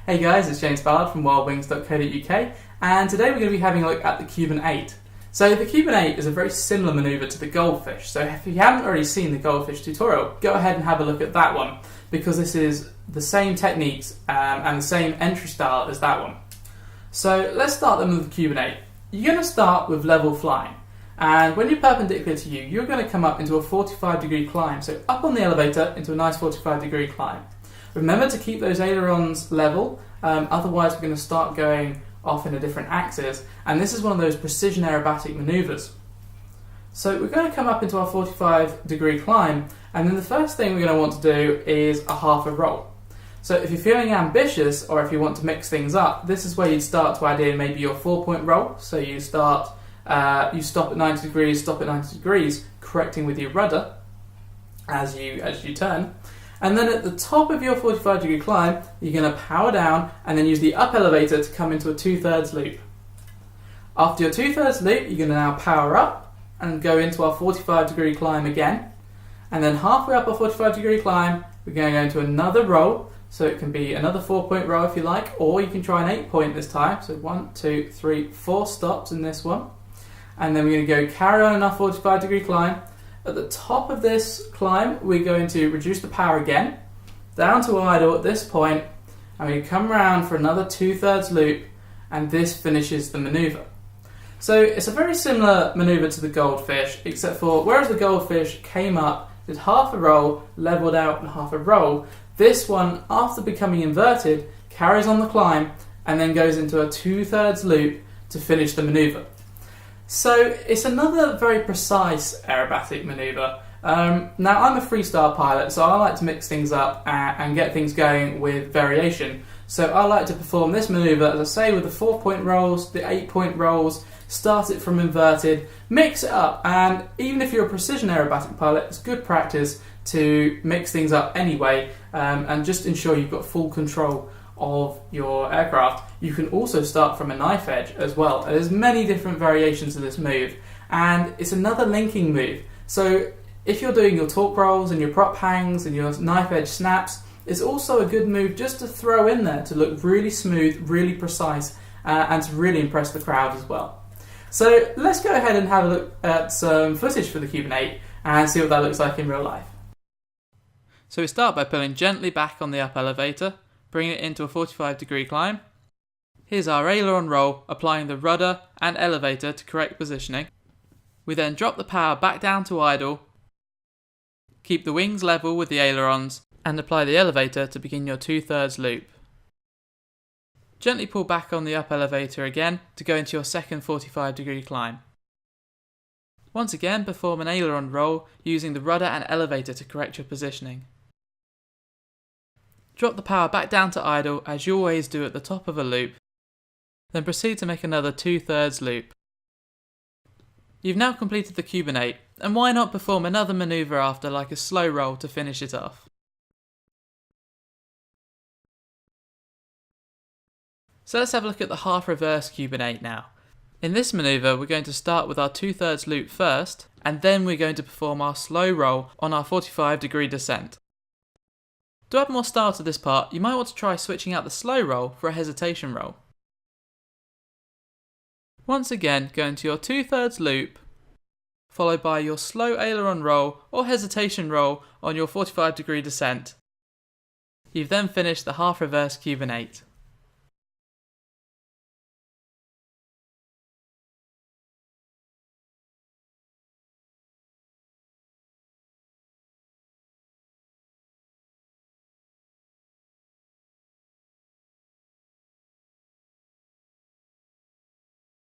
Hey guys, it's James Ballard from wildwings.co.uk, and today we're going to be having a look at the Cuban8. So the Cuban8 is a very similar manoeuvre to the goldfish, so if you haven't already seen the goldfish tutorial, go ahead and have a look at that one, because this is the same techniques and the same entry style as that one. So let's start then with the Cuban8. You're going to start with level flying, and when you're perpendicular to you, you're going to come up into a 45-degree climb, so up on the elevator into a nice 45-degree climb. Remember to keep those ailerons level, otherwise we're going to start going off in a different axis, and this is one of those precision aerobatic manoeuvres. So we're going to come up into our 45-degree climb, and then the first thing we're going to want to do is a half a roll. So if you're feeling ambitious, or if you want to mix things up, this is where you'd start to add in maybe your 4-point roll. So you start, you stop at 90 degrees, stop at 90 degrees, correcting with your rudder as you turn. And then at the top of your 45-degree climb, you're going to power down and then use the up elevator to come into a 2/3 loop. After your 2/3 loop, you're going to now power up and go into our 45-degree climb again. And then halfway up our 45-degree climb, we're going to go into another roll. So it can be another 4-point roll if you like, or you can try an 8-point this time. So 1, 2, 3, 4 stops in this one. And then we're going to go carry on our 45-degree climb. At the top of this climb, we're going to reduce the power again, down to idle at this point, and we come around for another 2/3 loop, and this finishes the manoeuvre. So it's a very similar manoeuvre to the goldfish, except for whereas the goldfish came up, did half a roll, leveled out and half a roll, this one, after becoming inverted, carries on the climb and then goes into a 2/3 loop to finish the manoeuvre. So it's another very precise aerobatic manoeuvre. Now I'm a freestyle pilot, so I like to mix things up and get things going with variation. So I like to perform this manoeuvre, as I say, with the 4-point rolls, the 8-point rolls, start it from inverted, mix it up, and even if you're a precision aerobatic pilot, it's good practice to mix things up anyway, and just ensure you've got full control of your aircraft. You can also start from a knife edge as well. There's many different variations of this move, and it's another linking move. So if you're doing your torque rolls and your prop hangs and your knife edge snaps, it's also a good move just to throw in there to look really smooth, really precise, and to really impress the crowd as well. So let's go ahead and have a look at some footage for the Cuban8 and see what that looks like in real life. So we start by pulling gently back on the up elevator, bring it into a 45-degree climb. Here's our aileron roll, applying the rudder and elevator to correct positioning. We then drop the power back down to idle, keep the wings level with the ailerons, and apply the elevator to begin your 2/3 loop. Gently pull back on the up elevator again to go into your second 45-degree climb. Once again, perform an aileron roll using the rudder and elevator to correct your positioning. Drop the power back down to idle as you always do at the top of a loop, then proceed to make another 2/3 loop. You've now completed the Cuban8, and why not perform another manoeuvre after, like a slow roll, to finish it off. So let's have a look at the half reverse Cuban8 now. In this manoeuvre, we're going to start with our 2/3 loop first, and then we're going to perform our slow roll on our 45-degree descent. To add more style to this part, you might want to try switching out the slow roll for a hesitation roll. Once again, go into your 2/3 loop, followed by your slow aileron roll or hesitation roll on your 45-degree descent. You've then finished the half reverse Cuban8.